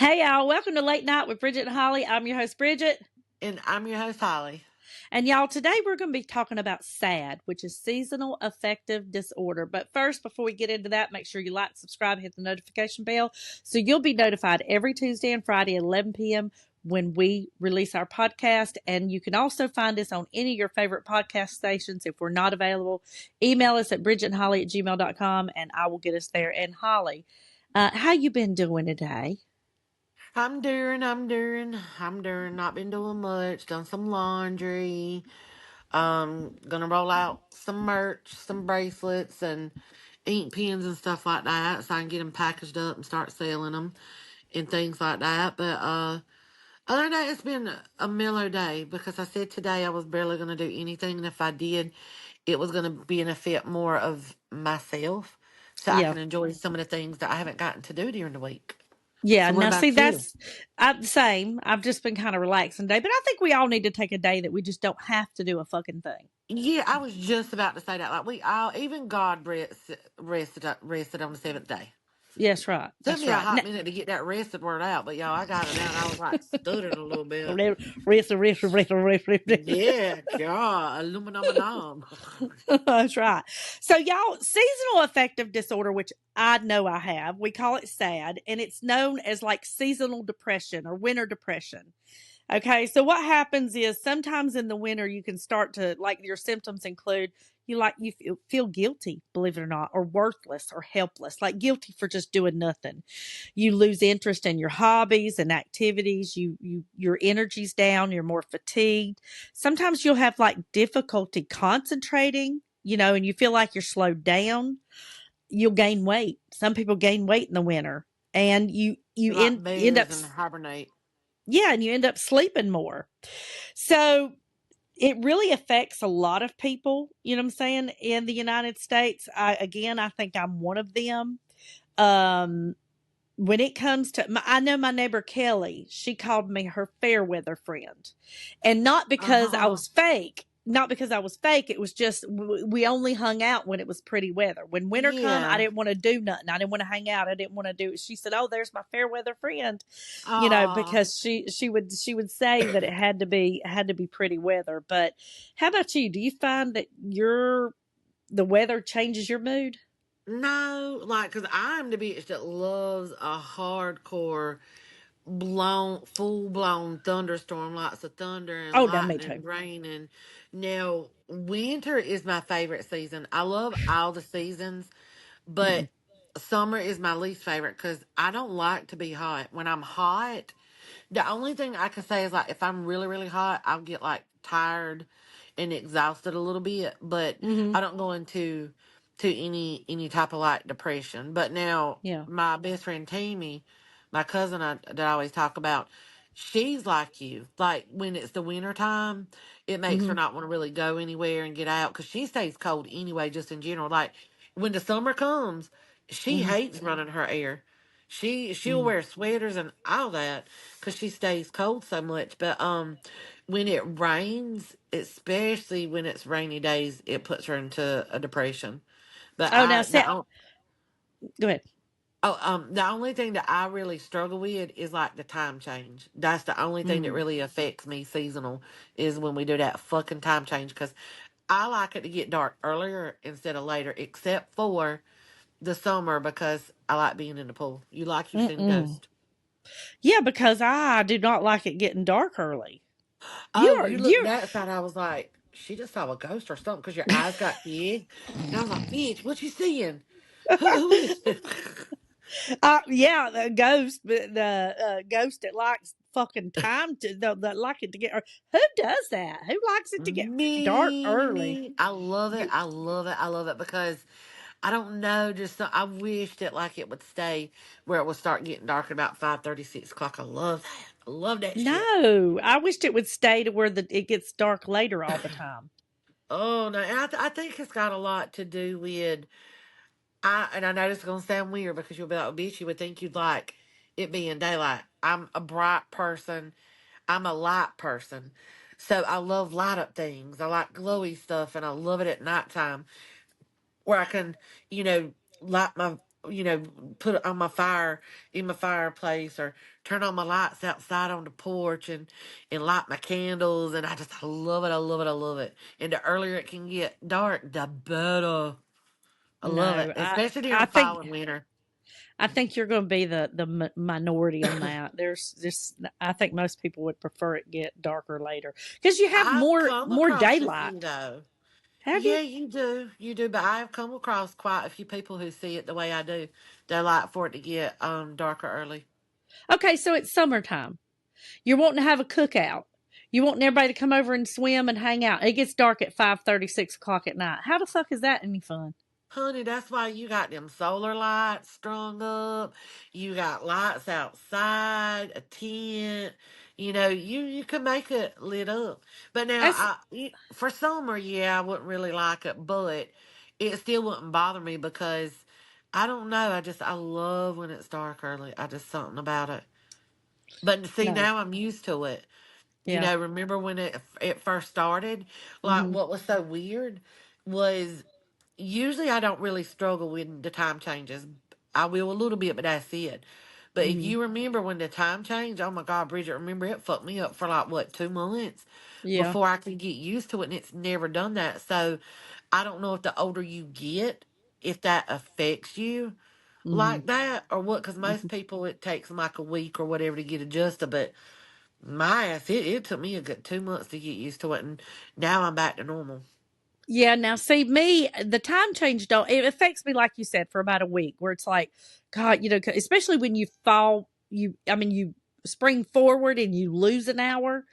Hey, y'all. Welcome to Late Night with Bridget and Holly. I'm your host, Bridget. And I'm your host, Holly. And y'all, today we're going to be talking about SAD, which is seasonal affective disorder. But first, before we get into that, make sure you like, subscribe, hit the notification bell so you'll be notified every Tuesday and Friday at 11 p.m. when we release our podcast. And you can also find us on any of your favorite podcast stations. If we're not available, email us at bridgetandholly@gmail.com and I will get us there. And Holly, how you been doing today? I'm doing. Not been doing much. Done some laundry. Gonna roll out some merch, some bracelets, and ink pens and stuff like that, so I can get them packaged up and start selling them and things like that. But other than that, it's been a mellow day because I said today I was barely gonna do anything, and if I did, it was gonna be an effect more of myself, so I Yeah. can enjoy some of the things that I haven't gotten to do during the week. Yeah, So, what now see, about you? I'm the same. I've just been kind of relaxing today, but I think we all need to take a day that we just don't have to do a fucking thing. Yeah, I was just about to say that. Like we all, even God rested on the seventh day. Yes, right. Took That's me a right. hot minute to get that rested word out, but y'all, I got it out. And I was like stuttering a little bit. Yeah, God, aluminum. That's right. So, y'all, seasonal affective disorder, which I know I have, we call it SAD, and it's known as like seasonal depression or winter depression. Okay, so what happens is sometimes in the winter you can start to like your symptoms include you feel guilty, believe it or not, or worthless or helpless, like guilty for just doing nothing. You lose interest in your hobbies and activities. Your energy's down. You're more fatigued. Sometimes you'll have like difficulty concentrating, and you feel like you're slowed down. You'll gain weight. Some people gain weight in the winter, and you Like end up bears and hibernate. yeah, and you end up sleeping more. So it really affects a lot of people, you know what I'm saying, in the United States. I think I'm one of them. Um, when it comes to, I know my neighbor Kelly, she called me her fair weather friend. And not because I Uh-huh. was fake. Not because I was fake. It was just, we only hung out when it was pretty weather. When winter come, I Yeah. didn't want to do nothing. I didn't want to hang out. I didn't want to do it. She said, "Oh, there's my fair weather friend," Oh. because she would say that it had to be pretty weather. But how about you? Do you find that the weather changes your mood? No, like, because I'm the bitch that loves a hardcore full blown thunderstorm, lots of thunder and Oh, no, me lightning, too. raining. Now, winter is my favorite season. I love all the seasons, Mm-mm. but summer is my least favorite because I don't like to be hot. When I'm hot, the only thing I can say is like if I'm really, really hot, I'll get like tired and exhausted a little bit, but Mm-hmm. I don't go into any type of like depression. But now Yeah. my best friend Tammy, my cousin that I always talk about, she's like you. Like when it's the winter time, it makes her Mm-hmm. not want to really go anywhere and get out because she stays cold anyway, just in general. Like when the summer comes, she Mm-hmm. hates running her air. She'll Mm. wear sweaters and all that because she stays cold so much. But when it rains, especially when it's rainy days, it puts her into a depression. But Oh, now, go ahead. the only thing that I really struggle with is like the time change. That's the only thing that Mm. really affects me seasonal is when we do that fucking time change because I like it to get dark earlier instead of later, except for the summer because I like being in the pool. You've seen a Mm-mm. ghost. Yeah, because I do not like it getting dark early. Oh, You're you looked you're that side. I was like, she just saw a ghost or something because your eyes got big. And I was like, bitch, what you seeing? Who is it? yeah, the ghost, but the ghost that likes fucking time that like it to get. Who does that? Who likes it to get dark early? Me. I love it. You, I love it. I love it because I don't know. I wish that like it would stay where it would start getting dark at about 5:30, 6 o'clock. I love that. I love that shit. no, I wished it would stay to where it gets dark later all the time. Oh, no. And I think it's got a lot to do with and I know this is gonna sound weird because you'll be like, "Oh, bitch, you would think you'd like it being daylight." I'm a bright person. I'm a light person. So I love light up things. I like glowy stuff and I love it at nighttime where I can, you know, light you know, put it on my fire in my fireplace, or turn on my lights outside on the porch, and light my candles. And I love it. I love it. I love it. And the earlier it can get dark, the better. I love it, No, especially during I the fall think and winter. I think you're going to be the minority on that. There's just I think most people would prefer it get darker later because you have I've come more across a few daylight. though. Have you? Yeah, you do. But I've come across quite a few people who see it the way I do. They like for it to get darker early. Okay, so it's summertime. You're wanting to have a cookout. You want everybody to come over and swim and hang out. It gets dark at 5:30, 6 o'clock at night. How the fuck is that any fun? Honey, that's why you got them solar lights strung up. You got lights outside, a tent. You know, you can make it lit up. But now, That's for summer, yeah, I wouldn't really like it, but it still wouldn't bother me because I don't know. I love when it's dark early. I just something about it. But see, no, now I'm used to it. You yeah, know, remember when it first started? Like, mm-hmm, what was so weird was usually I don't really struggle when the time changes. I will a little bit, but that's it. But if mm-hmm, you remember when the time changed, oh my God, Bridget, remember it fucked me up for like what, 2 months yeah, before I could get used to it, and it's never done that. So I don't know if the older you get, if that affects you mm-hmm, like that or what, because mm-hmm. most people it takes them like a week or whatever to get adjusted. But my ass, it took me a good 2 months to get used to it, and now I'm back to normal. Yeah, now see me, the time change don't it affects me like you said for about a week where it's like, God, especially when you fall, you spring forward and you lose an hour.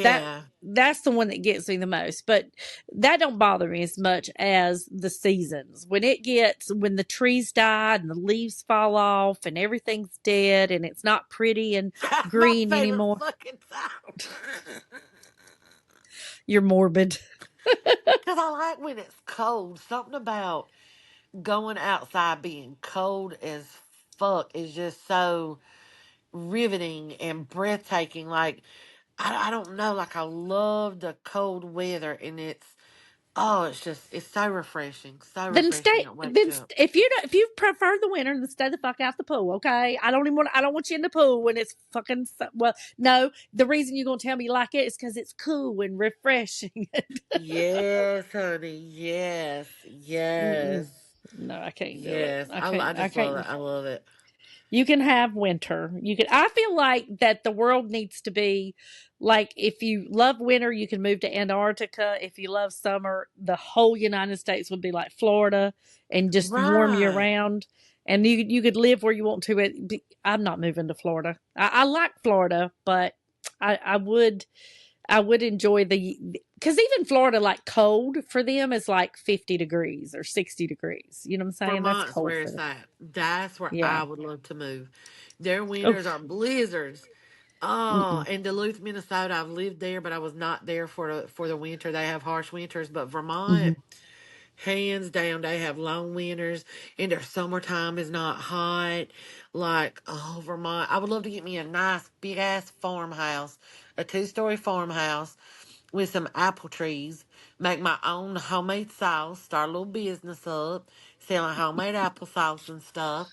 That Yeah. that's the one that gets me the most. But that don't bother me as much as the seasons. When the trees die and the leaves fall off and everything's dead and it's not pretty and That's my green favorite anymore. fucking time. You're morbid. Because I like when it's cold. Something about going outside being cold as fuck is just so riveting and breathtaking. Like, I don't know. Like, I love the cold weather, and it's so refreshing. So Then refreshing. stay. It wakes you up. If you prefer the winter, then stay the fuck out the pool. Okay, I don't want you in the pool when it's fucking. Well, no, the reason you're gonna tell me you like it is because it's cool and refreshing. Yes, honey. Yes. Mm-mm. Yes. No, I can't do it. Yes. I I can't. I just love can't. it. I love it. You can have winter. You can. I feel like that the world needs to be like if you love winter, you can move to Antarctica. If you love summer, the whole United States would be like Florida and just warm year Right. round. And you could live where you want to. I'm not moving to Florida. I like Florida, but I would enjoy the because even Florida like cold for them is like 50 degrees or 60 degrees. You know what I'm saying? That's Vermont's cold where for it's them. at. That's where Yeah. I would love to move. Their Oh. winters are blizzards. Oh, Mm-mm. and Duluth, Minnesota. I've lived there, but I was not there for the winter. They have harsh winters, but Vermont, Hmm. hands down, they have long winters, and their summertime is not hot. Like, oh, Vermont. I would love to get me a nice big ass farmhouse, a 2-story farmhouse with some apple trees, make my own homemade sauce, start a little business up, selling homemade applesauce and stuff,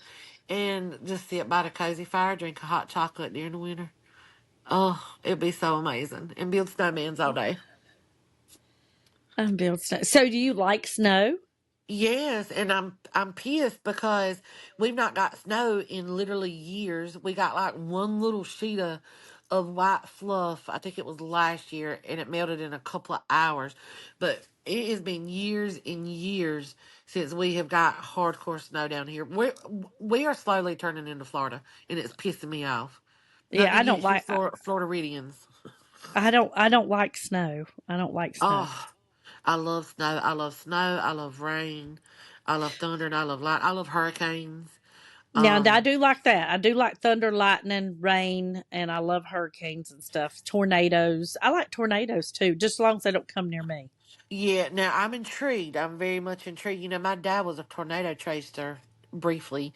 and just sit by the cozy fire, drink a hot chocolate during the winter. Oh, it'd be so amazing. And build snowmans all day. I'm built snow. So, do you like snow? Yes, and I'm pissed because we've not got snow in literally years. We got like one little sheet of white fluff. I think it was last year, and it melted in a couple of hours. But it has been years and years since we have got hardcore snow down here. We are slowly turning into Florida, and it's pissing me off. Yeah, Nothing I don't against you, like. Floridians. I don't like snow. I don't like snow. Oh, I love snow. I love snow. I love rain. I love thunder and I love light. I love hurricanes. Now, I Um, do like that. I do like thunder, lightning, rain, and I love hurricanes and stuff. Tornadoes. I like tornadoes too, just as long as they don't come near me. yeah, now I'm intrigued. I'm very much intrigued. You know, my dad was a tornado chaser briefly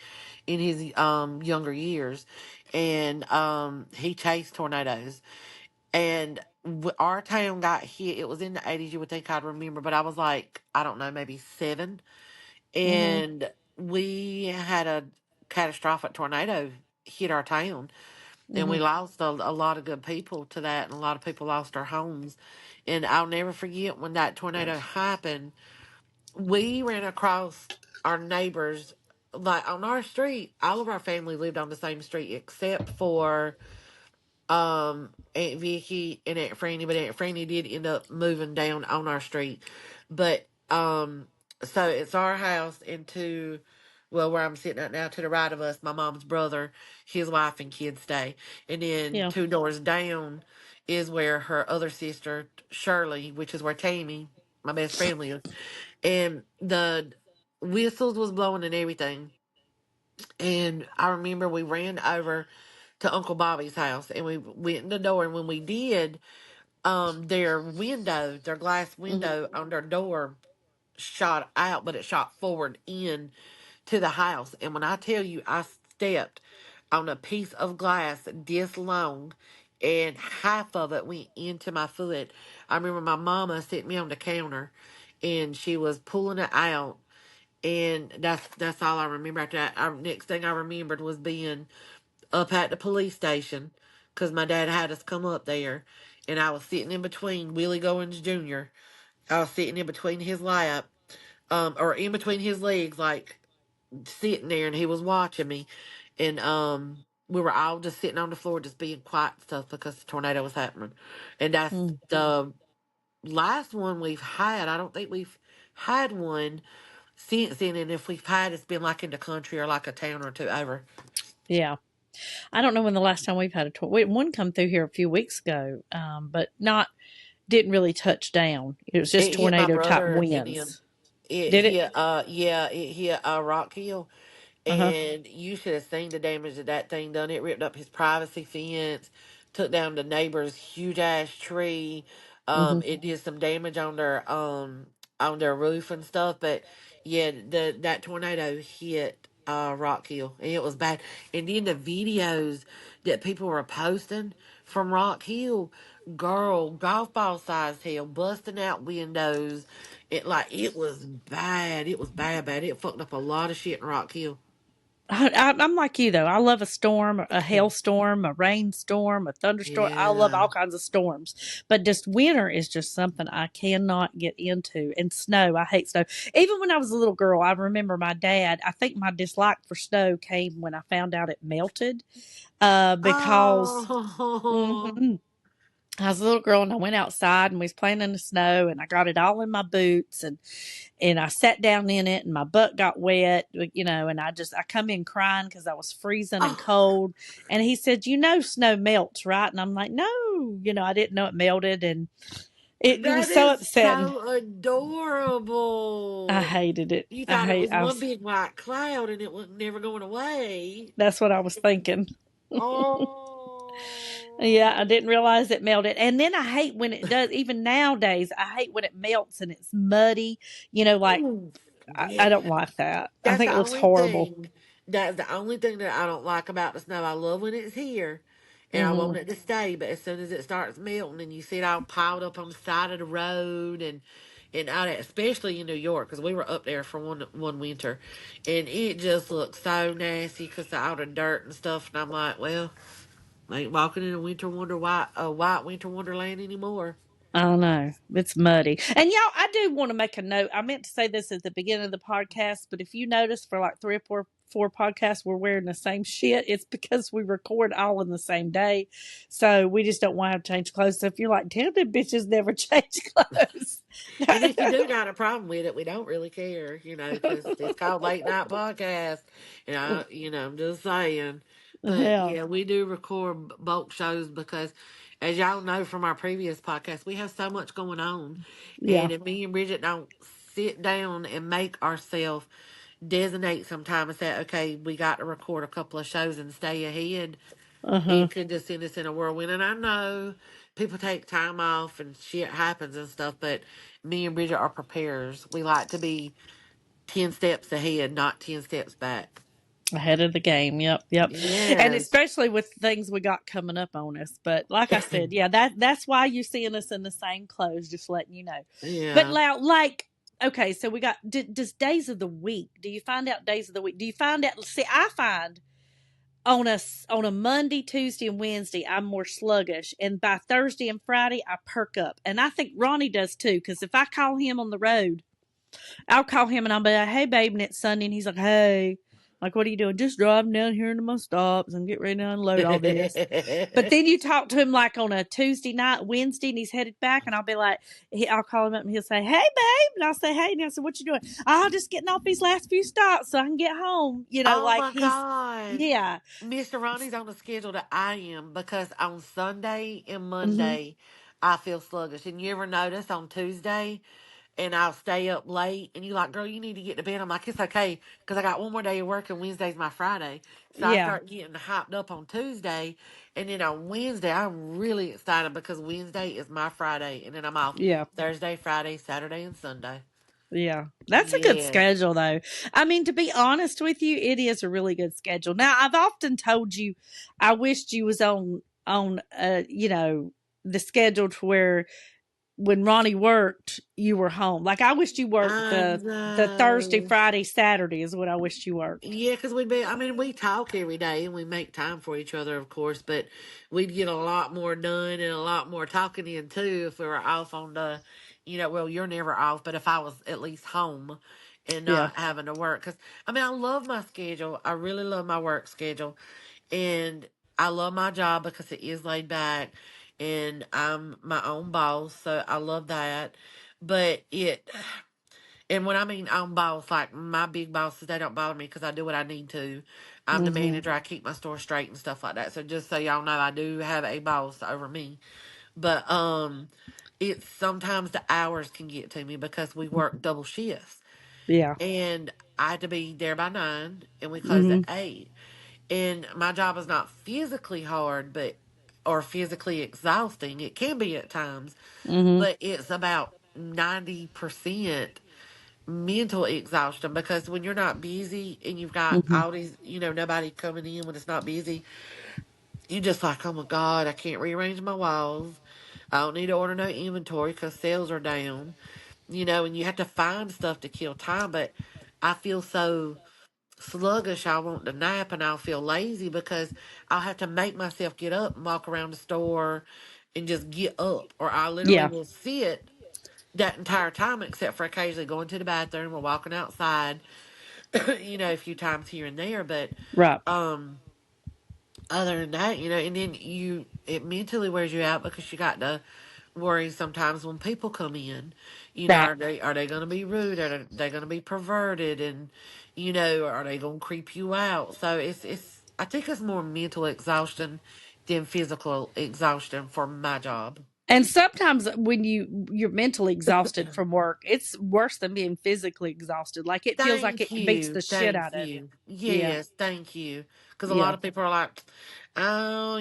in his younger years, and he chased tornadoes. And our town got hit. It was in the 80s. You would think I'd remember, but I was like, I don't know, maybe 7. Hmm. And we had a catastrophic tornado hit our town, and Hmm. we lost a lot of good people to that, and a lot of people lost their homes. And I'll never forget when that tornado happened, we ran across our neighbors. Like on our street, all of our family lived on the same street except for Aunt Vicky and Aunt Franny, but Aunt Franny did end up moving down on our street. But so it's our house into, well, where I'm sitting at now, to the right of us, my mom's brother, his wife and kids stay. And then Yeah. two doors down is where her other sister, Shirley, which is where Tammy, my best friend, lives. And the whistles was blowing and everything. And I remember we ran over to Uncle Bobby's house and we went in the door, and when we did, their glass Hmm. window on their door shot out, but it shot forward in to the house. And when I tell you, I stepped on a piece of glass this long, and half of it went into my foot. I remember my mama sitting me on the counter, and she was pulling it out, and that's all I remember. After that, next thing I remembered was being up at the police station because my dad had us come up there, and I was sitting in between Willie Goins Jr. I was sitting in between his lap, or in between his legs, like sitting there, and he was watching me, and we were all just sitting on the floor, just being quiet and stuff because the tornado was happening, and that's Mm. the last one we've had. I don't think we've had one since then, and if we've had, it's been like in the country or like a town or two over. Yeah. I don't know when the last time we've had a tornado. One come through here a few weeks ago, but not didn't really touch down. It was just It hit my tornado type brother, and then winds. it Did it? hit yeah, it hit Rock Hill. Uh huh. And you should have seen the damage that thing done. It ripped up his privacy fence, took down the neighbor's huge ass tree. Hmm. It did some damage on their roof and stuff. But yeah, that tornado hit Rock Hill, and it was bad. And then the videos that people were posting from Rock Hill, girl, golf ball sized hail, busting out windows. It was bad. It was bad, bad. It fucked up a lot of shit in Rock Hill. I'm like you though. I love a storm, a hailstorm, a rainstorm, a thunderstorm. I love Yeah. all kinds of storms, but just winter is just something I cannot get into. And snow, I hate snow. Even when I was a little girl, I remember my dad. I think my dislike for snow came when I found out it melted, because. Oh, Mhm. I was a little girl and I went outside and we was playing in the snow and I got it all in my boots, and I sat down in it and my butt got wet, and I come in crying because I was freezing and oh, cold. And he said, snow melts, right? And I'm like, no, I didn't know it melted, and it was that so is upsetting. so I adorable. hated it. You thought it was I one was, big white cloud and it was never going away. that's what I was thinking. Yeah, I Oh, didn't realize it melted. And then I hate when it does, even nowadays, I hate when it melts and it's muddy, like, ooh, yeah. I don't like that. I That's think the it looks only horrible. thing. That's the only thing that I don't like about the snow. I love when it's here, and I want Hmm. it to stay. But as soon as it starts melting, and you see it all piled up on the side of the road, and all that, especially in New York, because we were up there for one winter, and it just looks so nasty because of all the dirt and stuff. And I'm like, well, I ain't walking in a white winter wonderland anymore. I don't know. It's muddy. And y'all, I do want to make a note. I meant to say this at the beginning of the podcast, but if you notice for like three or four podcasts we're wearing the same shit, it's because we record all in the same day. So we just don't want to have to change clothes. So if you're like, damn, the bitches never change clothes. And if you do got a problem with it, we don't really care, because it's called Late Night Podcast. I'm just saying. But Yeah. yeah, we do record bulk shows because, as y'all know from our previous podcast, we have so much going on. Yeah. And if me and Bridget don't sit down and make ourselves designate some time and say, okay, we got to record a couple of shows and stay ahead, Uh-huh. it could just send us in a whirlwind. And I know people take time off and shit happens and stuff, but me and Bridget are preparers. We like to be 10 steps ahead, not 10 steps back. Ahead of the game. Yep, yep. And Yes. especially with things we got coming up on us. But like I said, yeah, that's why you're seeing us in the same clothes, just letting you know. But Yeah. now, like, okay, so we got does days of the week. Do you find out days of the week? Do you find out? See, I find on a Monday, Tuesday, and Wednesday, I'm more sluggish, and by Thursday and Friday, I perk up. And I think Ronnie does too, because if I call him on the road, I'll call him and I'll be like, "Hey, babe," and it's Sunday, and he's like, "Hey." Like, what are you doing? Just driving down here into my stops and get ready to unload all this. But then you talk to him like on a Tuesday night, Wednesday, and he's headed back, and I'll be like, I'll call him up and he'll say, "Hey, babe," and I'll say, "Hey," and I said, "What you doing?" "Oh, just getting off these last few stops so I can get home." Oh Like my God. yeah, Mr. Ronnie's on the schedule that I am because on Sunday and mm-hmm, Monday I feel sluggish. And you ever notice on Tuesday and I'll stay up late and you like, girl, you need to get to bed. I'm like, it's okay because I got one more day of work and Wednesday's my Friday. So I yeah, start getting hyped up on Tuesday. And then on Wednesday, I'm really excited because Wednesday is my Friday. And then I'm off yeah. Thursday, Friday, Saturday, and Sunday. Yeah, that's a good Yes. schedule, though. I mean, to be honest with you, it is a really good schedule. Now, I've often told you, I wished you was on the schedule to where when Ronnie worked, you were home. Like I wished you worked I the Thursday, know. Friday, Saturday is what I wished you worked. Yeah, because I mean, we talk every day and we make time for each other, of course, but we'd get a lot more done and a lot more talking in too if we were off on well, you're never off, but if I was at least home and Yeah. not having to work. Because, I mean, I love my schedule. I really love my work schedule. And I love my job because it is laid back and I'm my own boss. So I love that. But and when I mean own boss, like my big bosses, they don't bother me because I do what I need to. I'm the Mm-hmm. manager. I keep my store straight and stuff like that. So just so y'all know, I do have a boss over me. But it's sometimes the hours can get to me because we work double shifts, Yeah. and I had to be there by 9, and we close at Mm-hmm. 8. And my job is not physically hard, but or physically exhausting. It can be at times, Mm-hmm. but it's about 90% mental exhaustion because when you're not busy and you've got Mm-hmm. all these, nobody coming in when it's not busy, you just like, oh my God, I can't rearrange my walls. I don't need to order no inventory because sales are down, and you have to find stuff to kill time. But I feel so sluggish. I want to nap and I'll feel lazy because I'll have to make myself get up and walk around the store and just get up, or I literally Yeah. will sit that entire time except for occasionally going to the bathroom or walking outside a few times here and there, but Right. um other than that, and then it mentally wears you out because you got to worry sometimes when people come in, Right. are they going to be rude? Are they going to be perverted? And are they going to creep you out? So it's I think it's more mental exhaustion than physical exhaustion for my job. And sometimes when you're mentally exhausted from work, it's worse than being physically exhausted. Like it feels like Thank it beats you. the shit Thank out of you. you. Yeah. Yes, thank you. Because a lot Yeah. of people are like, oh,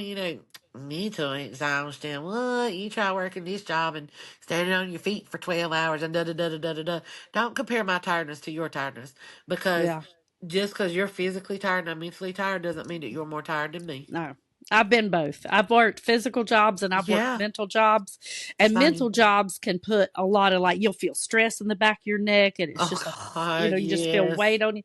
mental exhaustion. What? You try working this job and standing on your feet for 12 hours and da da da da da da da. Don't compare my tiredness to your tiredness because Yeah. just because you're physically tired and I'm mentally tired doesn't mean that you're more tired than me. No. I've been both. I've worked physical jobs and I've worked Yeah, mental jobs. And mental same. jobs can put a lot of you'll feel stress in the back of your neck and it's just Oh, God, you just feel yes. weight on you.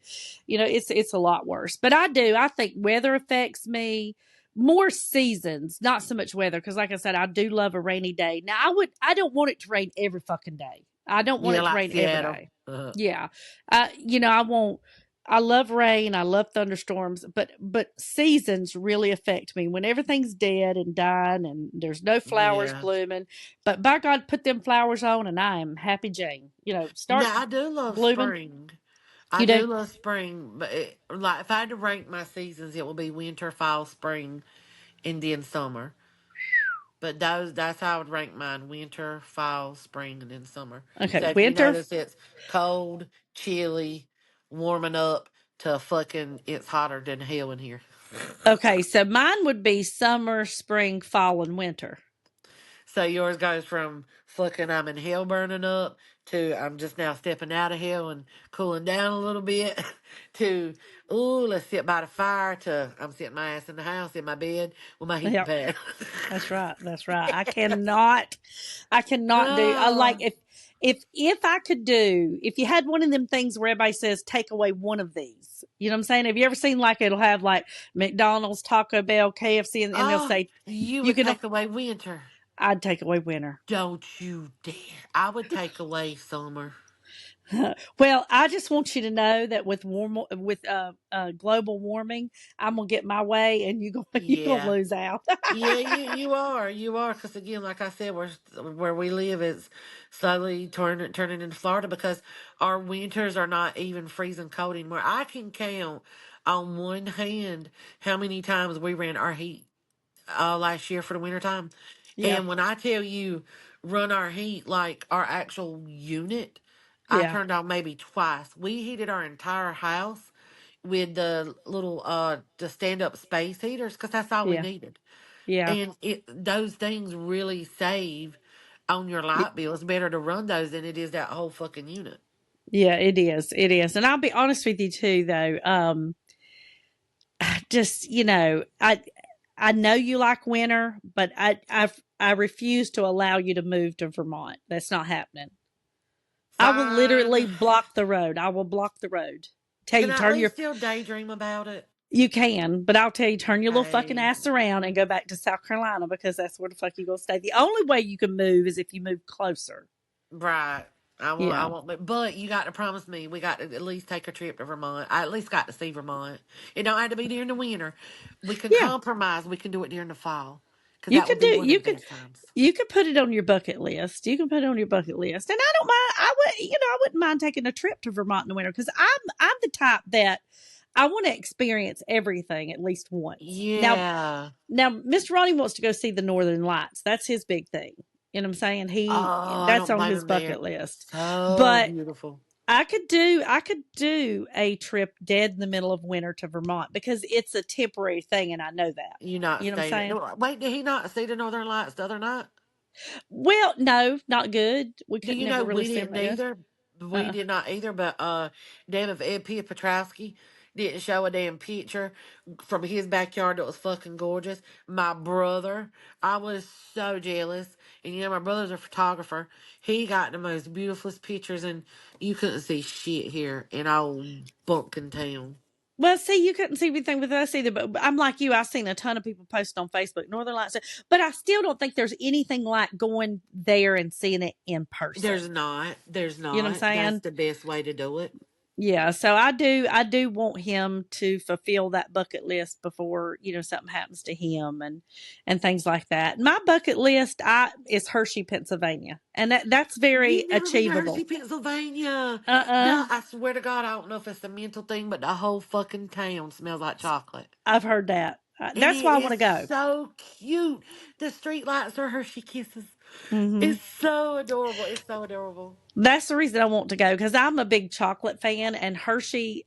It's a lot worse. But I think weather affects me more seasons, not so much weather because like I said I do love a rainy day. Now I don't want it to rain every fucking day. I don't want Yeah, it to like rain every Seattle. day. Yeah. I won't I love rain. I love thunderstorms, but seasons really affect me when everything's dead and dying and there's no flowers Yeah. blooming. But by God, put them flowers on and I am happy Jane. Start Now, I do love blooming. spring. I You do? do love spring, but like if I had to rank my seasons, it will be winter, fall, spring, and then summer. But that's how I would rank mine: winter, fall, spring, and then summer. Okay, So if you winter. notice, it's cold, chilly, warming up to fucking it's hotter than hell in here. Okay, so mine would be summer, spring, fall, and winter. So yours goes from fucking I'm in hell burning up to I'm just now stepping out of hell and cooling down a little bit to ooh, let's sit by the fire to I'm sitting my ass in the house in my bed with my heating Yep, pad. that's right. That's right. I cannot do. I like Oh, if. if I could do, if you had one of them things where everybody says take away one of these, you know what I'm saying? Have you ever seen like it'll have like McDonald's, Taco Bell, KFC, and they'll Oh, say you you would can. take away winter. I'd take away winter. Don't you dare. I would take away summer. Well, I just want you to know that with global warming, I'm gonna get my way, and you gonna Yeah. lose out. Yeah, you are, because again, like I said, where we live is slowly turning into Florida because our winters are not even freezing cold anymore. I can count on one hand how many times we ran our heat last year for the wintertime. Yeah, And when I tell you run our heat like our actual unit, I yeah, turned on maybe twice. We heated our entire house with the little the stand up space heaters because that's all we yeah, needed. yeah, And those things really save on your light bill. It's better to run those than it is that whole fucking unit. yeah. It is, it is, and I'll be honest with you too, though. Just I know you like winter, but I refuse to allow you to move to Vermont. That's not happening. I will literally Fine. block the road. I will block the road. Tell Can you I at turn your least still daydream about it? You can, but I'll tell you, turn your little fucking Hey, ass around and go back to South Carolina because that's where the fuck you gonna stay. The only way you can move is if you move closer. right. I Yeah, won't, but you got to promise me we got to at least take a trip to Vermont. I at least got to see Vermont. It don't have to be during the winter. We can yeah. compromise. We can do it during the fall because You that can would do. be one of the best times. You could put it on your bucket list. You can put it on your bucket list, and I don't mind. I wouldn't mind taking a trip to Vermont in the winter because I'm the type that I want to experience everything at least once. Yeah. Now, Mr. Ronnie wants to go see the Northern Lights. That's his big thing. You know what I'm saying? Oh, I That's don't on blame his him there. bucket list. So But beautiful. I could do a trip dead in the middle of winter to Vermont because it's a temporary thing, and I know that. You not You know what I'm staying. saying? No, wait, did he not see the Northern Lights the other night? Well, no, not good. We Do could you never know really we see them didn't that good. either? We Uh-uh. did not either, but damn if Ed P. Petrowski didn't show a damn picture from his backyard that was fucking gorgeous. My brother, I was so jealous. And you know, my brother's a photographer. He got the most beautifulest pictures, and you couldn't see shit here in old Bumpkin Town. Well, see, you couldn't see anything with us either, but I'm like you. I've seen a ton of people post on Facebook, Northern Lights, but I still don't think there's anything like going there and seeing it in person. There's not. There's You know what I'm not. That's saying? the best way to do it. Yeah, so I do want him to fulfill that bucket list before, something happens to him and things like that. My bucket list I is Hershey, Pennsylvania. And that's very You've never been to Hershey, achievable. Pennsylvania. Uh-uh. No, I swear to God, I don't know if it's a mental thing, but the whole fucking town smells like chocolate. I've heard that. And That's why it I want is to go. so cute. The street lights are Hershey kisses. Mhm. It's so adorable. It's so adorable. That's the reason I want to go because I'm a big chocolate fan and Hershey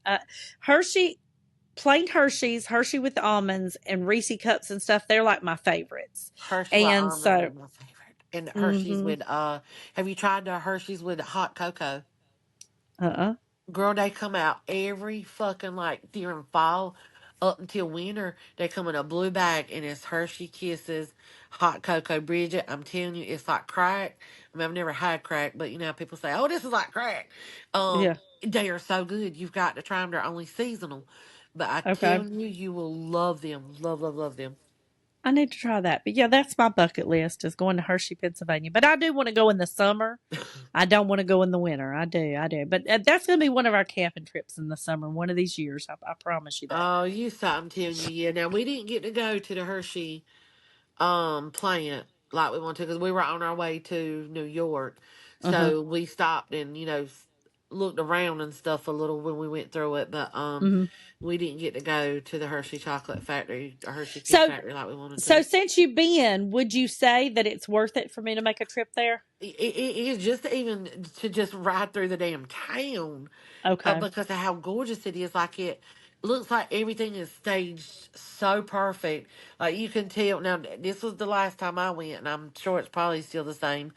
plain Hershey with almonds and Reese cups and stuff, they're like my favorites. Hershey with And almond so, is my favorite. And Hershey's mhm. with have you tried the Hershey's with hot cocoa? Uh-uh. Girl, they come out every fucking like during fall up until winter. They come in a blue bag and it's Hershey Kisses, hot cocoa. Bridget, I'm telling you, it's like crack. I mean, I've never had crack, but you know, people say, "Oh, this is like crack." Yeah. They are so good. You've got to try them. They're only seasonal, but I Okay. tell you, you will love them. Love, love, love them. I need to try that. But yeah, that's my bucket list is going to Hershey, Pennsylvania. But I do want to go in the summer. I don't want to go in the winter. I do. I do. But that's going to be one of our camping trips in the summer, one of these years. I promise you that. Oh, you saw. I'm telling you, yeah. Now we didn't get to go to the Hershey plant like we wanted to because we were on our way to New York. Uh huh. So we stopped and looked around and stuff a little when we went through it, but Hmm. we didn't get to go to the Hershey Chocolate Factory or Hershey Kiss So, Factory like we wanted so to. since you've been, would you say that it's worth it for me to make a trip there? It is just even to just ride through the damn town Okay. because of how gorgeous it is. Like it looks like everything is staged so perfect. Like you can tell. Now this was the last time I went, and I'm sure it's probably still the same.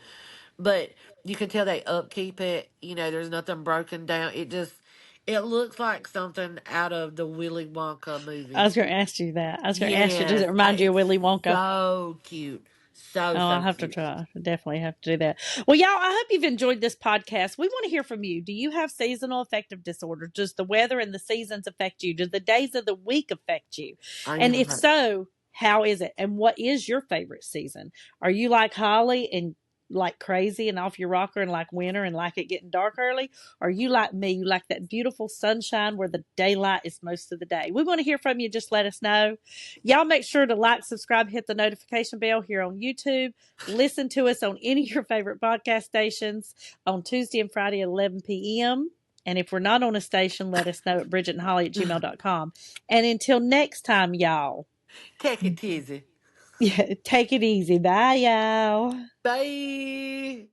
But you can tell they upkeep it. There's nothing broken down. It looks like something out of the Willy Wonka I movie. was going to ask you that. I was going to ask you, does it Yes, remind you of it's Willy Wonka? so cute, So, Oh, so I'll have to cute. try. I definitely have to do that. Well, y'all, I hope you've enjoyed this podcast. We want to hear from you. Do you have seasonal affective disorder? Does the weather and the seasons affect you? Do the days of the week affect you? Oh, And yeah. if so, how is it? And what is your favorite season? Are you like Holly and like crazy and off your rocker and like winter and like it getting dark early? Or you like me, you like that beautiful sunshine where the daylight is most of the day? We want to hear from you. Just let us know. Y'all make sure to like, subscribe, hit the notification bell here on YouTube. Listen to us on any of your favorite podcast stations on Tuesday and Friday at 11 p.m. And if we're not on a station, let us know at bridgetandholly@gmail.com. And until next time, y'all, Take it easy. yeah, take it easy. Bye, y'all. Bye.